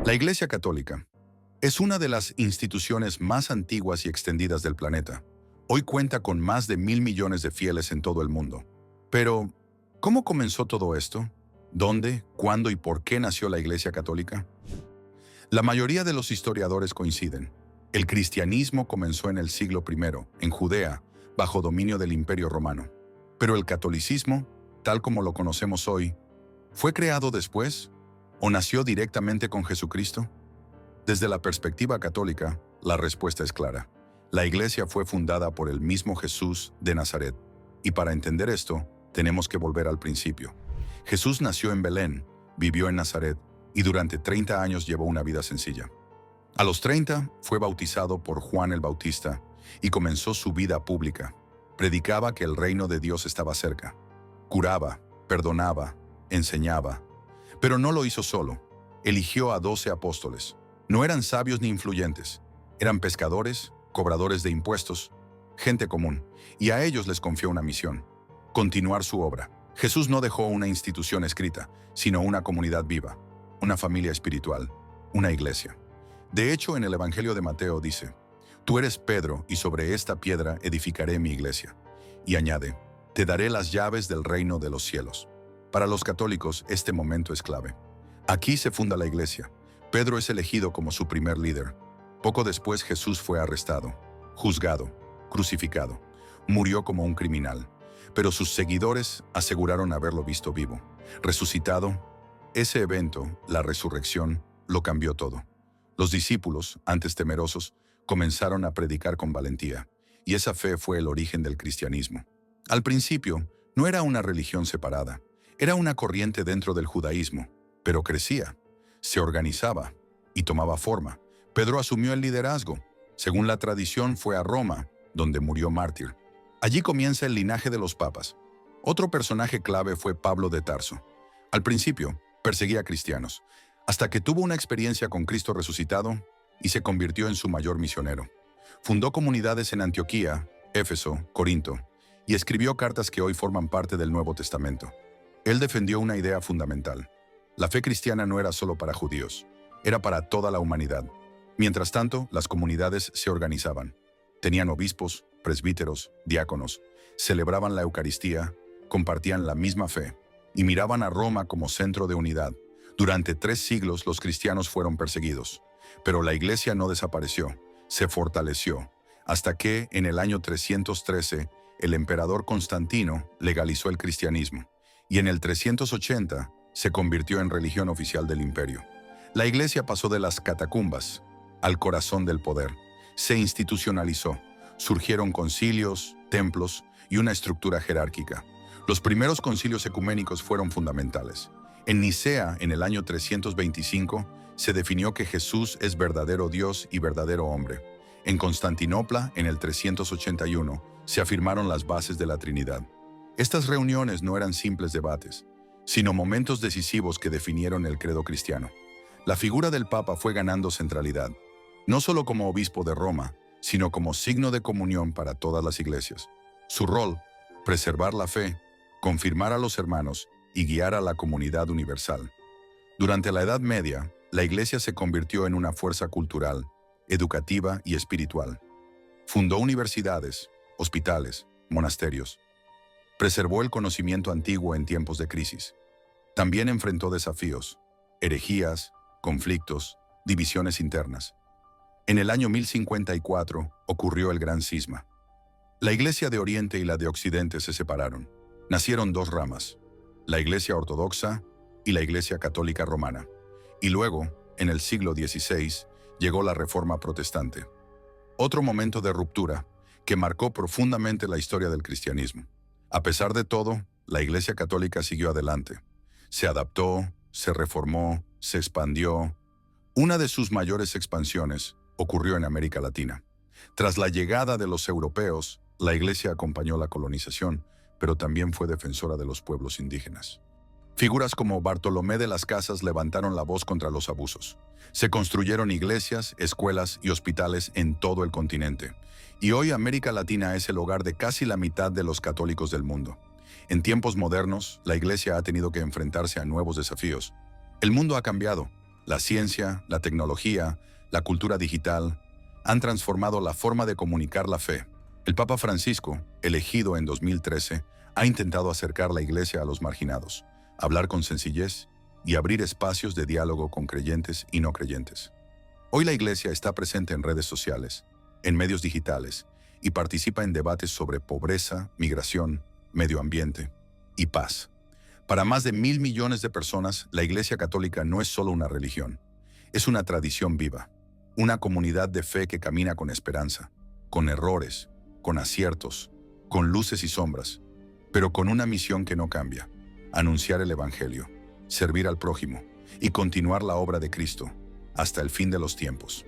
La Iglesia Católica es una de las instituciones más antiguas y extendidas del planeta. Hoy cuenta con más de 1.000 millones de fieles en todo el mundo. Pero, ¿cómo comenzó todo esto? ¿Dónde, cuándo y por qué nació la Iglesia Católica? La mayoría de los historiadores coinciden. El cristianismo comenzó en el siglo I, en Judea, bajo dominio del Imperio Romano. Pero el catolicismo, tal como lo conocemos hoy, ¿fue creado después o nació directamente con Jesucristo? Desde la perspectiva católica, la respuesta es clara. La Iglesia fue fundada por el mismo Jesús de Nazaret. Y para entender esto, tenemos que volver al principio. Jesús nació en Belén, vivió en Nazaret y durante 30 años llevó una vida sencilla. A los 30 fue bautizado por Juan el Bautista y comenzó su vida pública. Predicaba que el reino de Dios estaba cerca. Curaba, perdonaba, enseñaba. Pero no lo hizo solo. Eligió a 12 apóstoles. No eran sabios ni influyentes. Eran pescadores, cobradores de impuestos, gente común. Y a ellos les confió una misión: continuar su obra. Jesús no dejó una institución escrita, sino una comunidad viva, una familia espiritual, una iglesia. De hecho, en el Evangelio de Mateo dice: «Tú eres Pedro, y sobre esta piedra edificaré mi iglesia». Y añade: «Te daré las llaves del reino de los cielos». Para los católicos, este momento es clave. Aquí se funda la iglesia. Pedro es elegido como su primer líder. Poco después, Jesús fue arrestado, juzgado, crucificado. Murió como un criminal. Pero sus seguidores aseguraron haberlo visto vivo, resucitado. Ese evento, la resurrección, lo cambió todo. Los discípulos, antes temerosos, comenzaron a predicar con valentía, y esa fe fue el origen del cristianismo. Al principio, no era una religión separada, era una corriente dentro del judaísmo, pero crecía, se organizaba y tomaba forma. Pedro asumió el liderazgo. Según la tradición, fue a Roma, donde murió mártir. Allí comienza el linaje de los papas. Otro personaje clave fue Pablo de Tarso. Al principio, perseguía a cristianos, hasta que tuvo una experiencia con Cristo resucitado y se convirtió en su mayor misionero. Fundó comunidades en Antioquía, Éfeso, Corinto, y escribió cartas que hoy forman parte del Nuevo Testamento. Él defendió una idea fundamental. La fe cristiana no era solo para judíos, era para toda la humanidad. Mientras tanto, las comunidades se organizaban. Tenían obispos, presbíteros, diáconos, celebraban la Eucaristía, compartían la misma fe y miraban a Roma como centro de unidad. Durante 3 siglos los cristianos fueron perseguidos, pero la iglesia no desapareció, se fortaleció, hasta que, en el año 313, el emperador Constantino legalizó el cristianismo, y en el 380 se convirtió en religión oficial del imperio. La iglesia pasó de las catacumbas al corazón del poder, se institucionalizó, surgieron concilios, templos y una estructura jerárquica. Los primeros concilios ecuménicos fueron fundamentales. En Nicea, en el año 325, se definió que Jesús es verdadero Dios y verdadero hombre. En Constantinopla, en el 381, se afirmaron las bases de la Trinidad. Estas reuniones no eran simples debates, sino momentos decisivos que definieron el credo cristiano. La figura del Papa fue ganando centralidad, no solo como obispo de Roma, sino como signo de comunión para todas las iglesias. Su rol: preservar la fe, confirmar a los hermanos y guiar a la comunidad universal. Durante la Edad Media, la iglesia se convirtió en una fuerza cultural, educativa y espiritual. Fundó universidades, hospitales, monasterios. Preservó el conocimiento antiguo en tiempos de crisis. También enfrentó desafíos, herejías, conflictos, divisiones internas. En el año 1054 ocurrió el Gran Cisma. La Iglesia de Oriente y la de Occidente se separaron. Nacieron 2 ramas, la Iglesia Ortodoxa y la Iglesia Católica Romana. Y luego, en el siglo XVI, llegó la Reforma Protestante. Otro momento de ruptura que marcó profundamente la historia del cristianismo. A pesar de todo, la Iglesia Católica siguió adelante. Se adaptó, se reformó, se expandió. Una de sus mayores expansiones ocurrió en América Latina. Tras la llegada de los europeos, la Iglesia acompañó la colonización, pero también fue defensora de los pueblos indígenas. Figuras como Bartolomé de las Casas levantaron la voz contra los abusos. Se construyeron iglesias, escuelas y hospitales en todo el continente. Y hoy América Latina es el hogar de casi la mitad de los católicos del mundo. En tiempos modernos, la Iglesia ha tenido que enfrentarse a nuevos desafíos. El mundo ha cambiado. La ciencia, la tecnología, la cultura digital han transformado la forma de comunicar la fe. El Papa Francisco, elegido en 2013, ha intentado acercar la Iglesia a los marginados, hablar con sencillez y abrir espacios de diálogo con creyentes y no creyentes. Hoy la Iglesia está presente en redes sociales, en medios digitales y participa en debates sobre pobreza, migración, medio ambiente y paz. Para más de 1.000 millones de personas, la Iglesia Católica no es solo una religión, es una tradición viva, una comunidad de fe que camina con esperanza, con errores, con aciertos, con luces y sombras, pero con una misión que no cambia: anunciar el Evangelio, servir al prójimo y continuar la obra de Cristo hasta el fin de los tiempos.